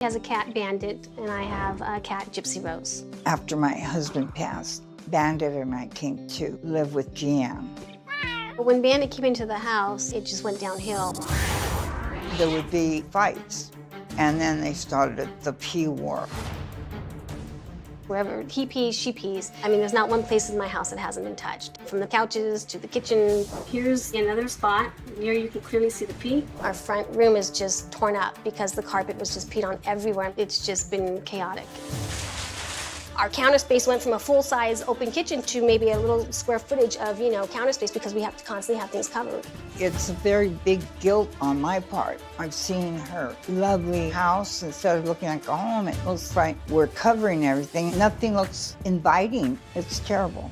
He has a cat, Bandit, and I have a cat, Gypsy Rose. After my husband passed, Bandit and I came to live with Jeanne. When Bandit came into the house, it just went downhill. There would be fights, and then they started the pee war. Wherever he pees, she pees. I mean, there's not one place in my house that hasn't been touched. From the couches to the kitchen. Here's another spot. Here you can clearly see the pee. Our front room is just torn up because the carpet was just peed on everywhere. It's just been chaotic. Our counter space went from a full-size open kitchen to maybe a little square footage of, counter space because we have to constantly have things covered. It's a very big guilt on my part. I've seen her lovely house. Instead of looking like a home, it looks like we're covering everything. Nothing looks inviting. It's terrible.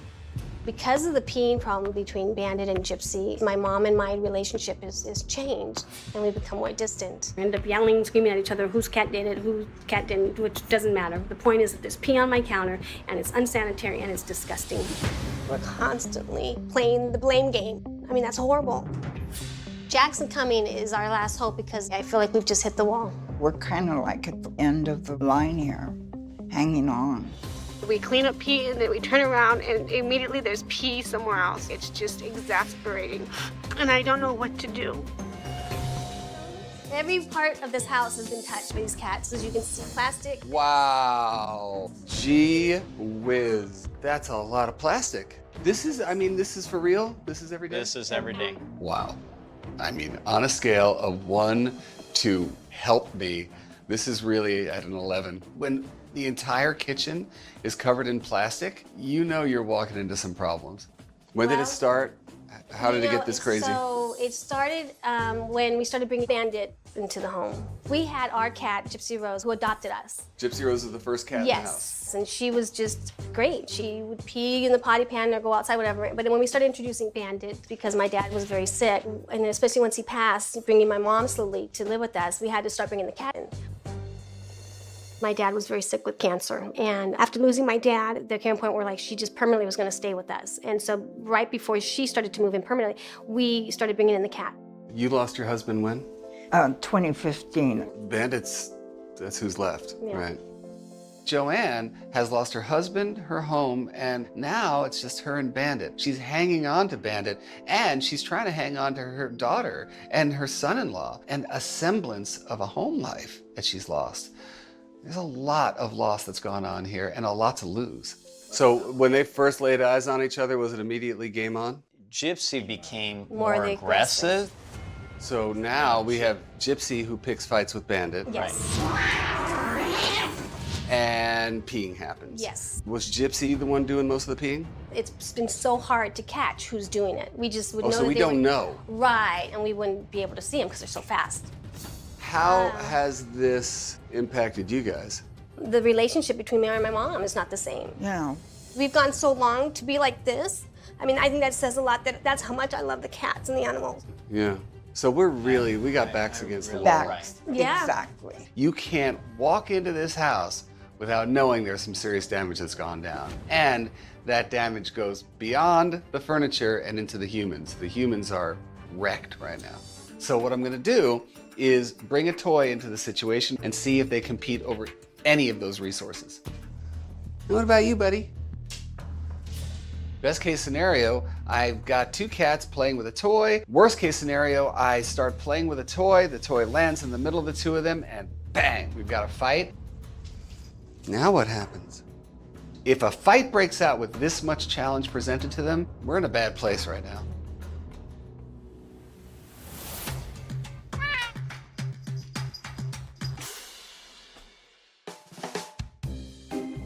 Because of the peeing problem between Bandit and Gypsy, my mom and my relationship is changed, and we've become more distant. We end up yelling, screaming at each other, whose cat did it, whose cat didn't, which doesn't matter. The point is that there's pee on my counter, and it's unsanitary, and it's disgusting. We're constantly playing the blame game. I mean, that's horrible. Jackson coming is our last hope because I feel like we've just hit the wall. We're kind of like at the end of the line here, hanging on. We clean up pee and then we turn around and immediately there's pee somewhere else. It's just exasperating and I don't know what to do. Every part of this house has been touched by these cats. As you can see, plastic. Wow. Gee whiz. That's a lot of plastic. This is for real? This is every day? This is every day. Wow. I mean, on a scale of 1 to help me, this is really at an 11. When the entire kitchen is covered in plastic, you know you're walking into some problems. When did it start? How did it get this crazy? So it started when we started bringing Bandit into the home. We had our cat, Gypsy Rose, who adopted us. Gypsy Rose is the first cat in the house. Yes, and she was just great. She would pee in the potty pan or go outside, whatever. But then when we started introducing Bandit, because my dad was very sick, and especially once he passed, bringing my mom slowly to live with us, we had to start bringing the cat in. My dad was very sick with cancer, and after losing my dad, there came a point where she just permanently was going to stay with us. And so right before she started to move in permanently, we started bringing in the cat. You lost your husband when? 2015. Bandits, that's who's left, Yeah. right? Joanne has lost her husband, her home, and now it's just her and Bandit. She's hanging on to Bandit, and she's trying to hang on to her daughter and her son-in-law, and a semblance of a home life that she's lost. There's a lot of loss that's gone on here and a lot to lose. So when they first laid eyes on each other, was it immediately game on? Gypsy became More more the aggressive. So now we have Gypsy who picks fights with Bandit. Yes. And peeing happens. Yes. Was Gypsy the one doing most of the peeing? It's been so hard to catch who's doing it. We just would know so that we they don't were- know. Right, and we wouldn't be able to see them because they're so fast. How has this impacted you guys? The relationship between me and my mom is not the same. Yeah. We've gone so long to be like this. I mean, I think that says a lot, that's how much I love the cats and the animals. Yeah. So we got backs against the wall. Backs. Yeah. Exactly. You can't walk into this house without knowing there's some serious damage that's gone down. And that damage goes beyond the furniture and into the humans. The humans are wrecked right now. So what I'm gonna do is bring a toy into the situation and see if they compete over any of those resources. And what about you, buddy? Best case scenario, I've got 2 cats playing with a toy. Worst case scenario, I start playing with a toy, the toy lands in the middle of the 2 of them, and bang, we've got a fight. Now what happens? If a fight breaks out with this much challenge presented to them, we're in a bad place right now.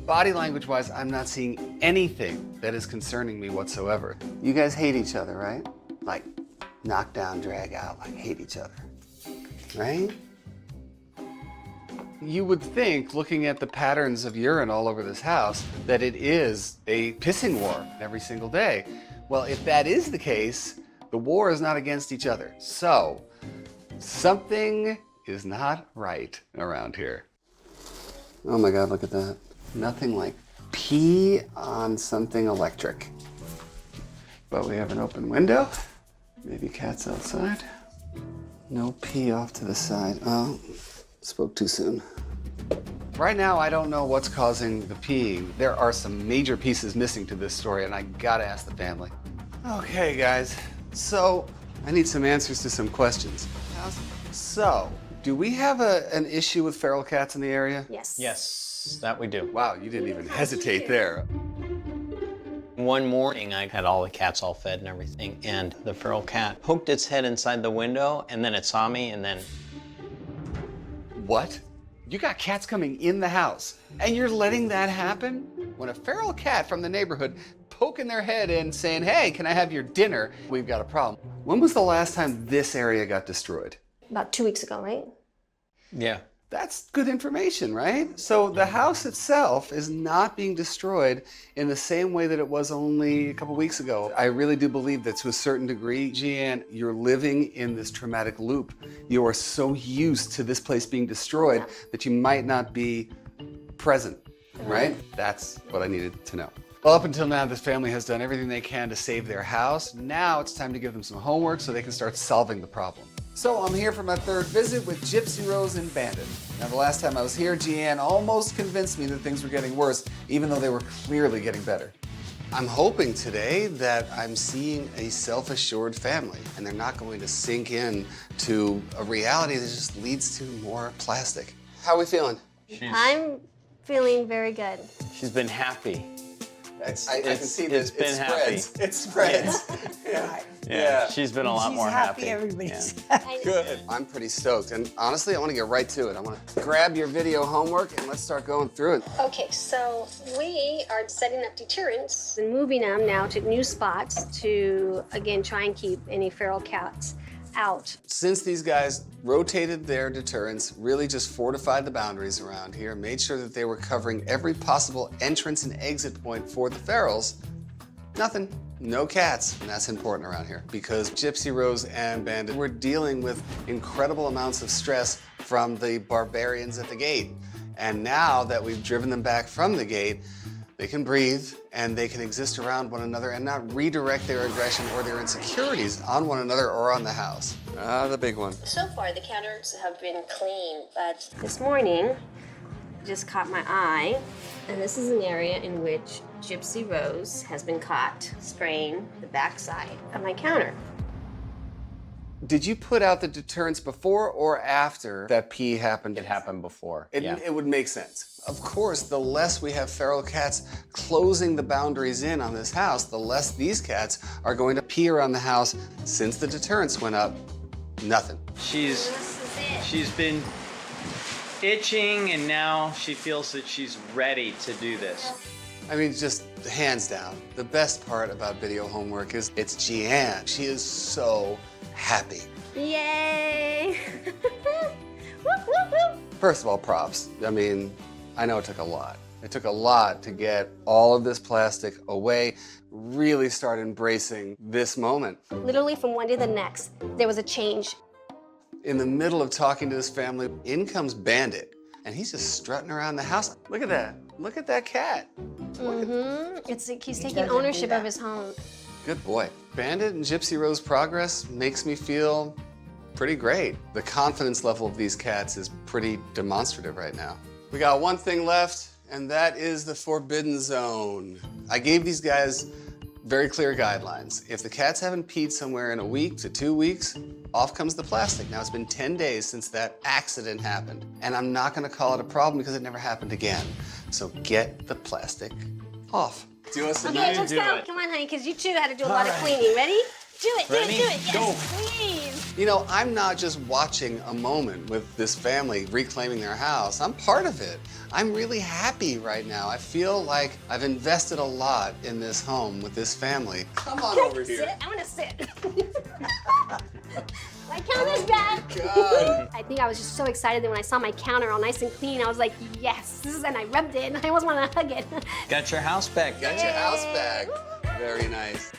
Body language wise, I'm not seeing anything that is concerning me whatsoever. You guys hate each other, right? Like knock down, drag out, like hate each other, right? You would think, looking at the patterns of urine all over this house, that it is a pissing war every single day. Well, if that is the case, the war is not against each other. So, something is not right around here. Oh my God, look at that. Nothing like pee on something electric. But we have an open window. Maybe cats outside. No pee off to the side. Oh, spoke too soon. Right now, I don't know what's causing the peeing. There are some major pieces missing to this story, and I gotta ask the family. Okay, guys, so I need some answers to some questions. So, do we have an issue with feral cats in the area? Yes. Yes, that we do. Wow, you didn't even hesitate there. One morning, I had all the cats all fed and everything, and the feral cat poked its head inside the window, and then it saw me, and then What? You got cats coming in the house, and you're letting that happen? When a feral cat from the neighborhood poking their head in saying, hey, can I have your dinner? We've got a problem. When was the last time this area got destroyed? About 2 weeks ago, right? yeah. That's good information, right? So the house itself is not being destroyed in the same way that it was only a couple weeks ago. I really do believe that to a certain degree, Jeanne, you're living in this traumatic loop. You are so used to this place being destroyed that you might not be present, right? That's what I needed to know. Well, up until now, this family has done everything they can to save their house. Now it's time to give them some homework so they can start solving the problem. So I'm here for my third visit with Gypsy Rose and Bandit. Now, the last time I was here, Jeanne almost convinced me that things were getting worse, even though they were clearly getting better. I'm hoping today that I'm seeing a self-assured family, and they're not going to sink in to a reality that just leads to more plastic. How are we feeling? I'm feeling very good. She's been happy. I can see that it's been happy. It spreads. Right. Yeah, she's been a lot She's more happy. happy. Everybody's Yeah. happy. Good. I'm pretty stoked. And honestly, I want to get right to it. I want to grab your video homework and let's start going through it. Okay, so we are setting up deterrents and moving them now to new spots to, again, try and keep any feral cats out. Since these guys rotated their deterrents, really just fortified the boundaries around here, made sure that they were covering every possible entrance and exit point for the ferals, nothing. No cats, and that's important around here because Gypsy Rose and Bandit were dealing with incredible amounts of stress from the barbarians at the gate. And now that we've driven them back from the gate, they can breathe and they can exist around one another and not redirect their aggression or their insecurities on one another or on the house. The big one. So far, the counters have been clean, but this morning just caught my eye, and this is an area in which Gypsy Rose has been caught spraying the backside of my counter. Did you put out the deterrents before or after that pee happened? It happened before. It would make sense. Of course, the less we have feral cats closing the boundaries in on this house, the less these cats are going to pee around the house. Since the deterrents went up, nothing. She's been itching, and now she feels that she's ready to do this. I mean, just hands down, the best part about video homework is it's Jeanne. She is so happy. Yay! Whoop, whoop, whoop. First of all, props. I mean, I know it took a lot. It took a lot to get all of this plastic away, really start embracing this moment. Literally from one day to the next, there was a change. In the middle of talking to this family, in comes Bandit, and he's just strutting around the house. Look at that. Look at that cat. It's like he's taking doesn't do ownership that. of his home. Good boy. Bandit and Gypsy Rose progress makes me feel pretty great. The confidence level of these cats is pretty demonstrative right now. We got one thing left, and that is the forbidden zone. I gave these guys very clear guidelines. If the cats haven't peed somewhere in a week to 2 weeks, off comes the plastic. Now, it's been 10 days since that accident happened, and I'm not gonna call it a problem because it never happened again. So get the plastic off. Do us a Okay, let's do go. it. Come on, honey, because you two had to do a lot of cleaning. Ready? Do it, do Ready? it, do it. Yes, Go. please. You know, I'm not just watching a moment with this family reclaiming their house. I'm part of it. I'm really happy right now. I feel like I've invested a lot in this home with this family. Come on over Sit. here. I want to sit. My counter's back. God. I think I was just so excited that when I saw my counter all nice and clean, I was like, yes. And I rubbed it, and I almost want to hug it. Got your house back. Got your house back. Very nice.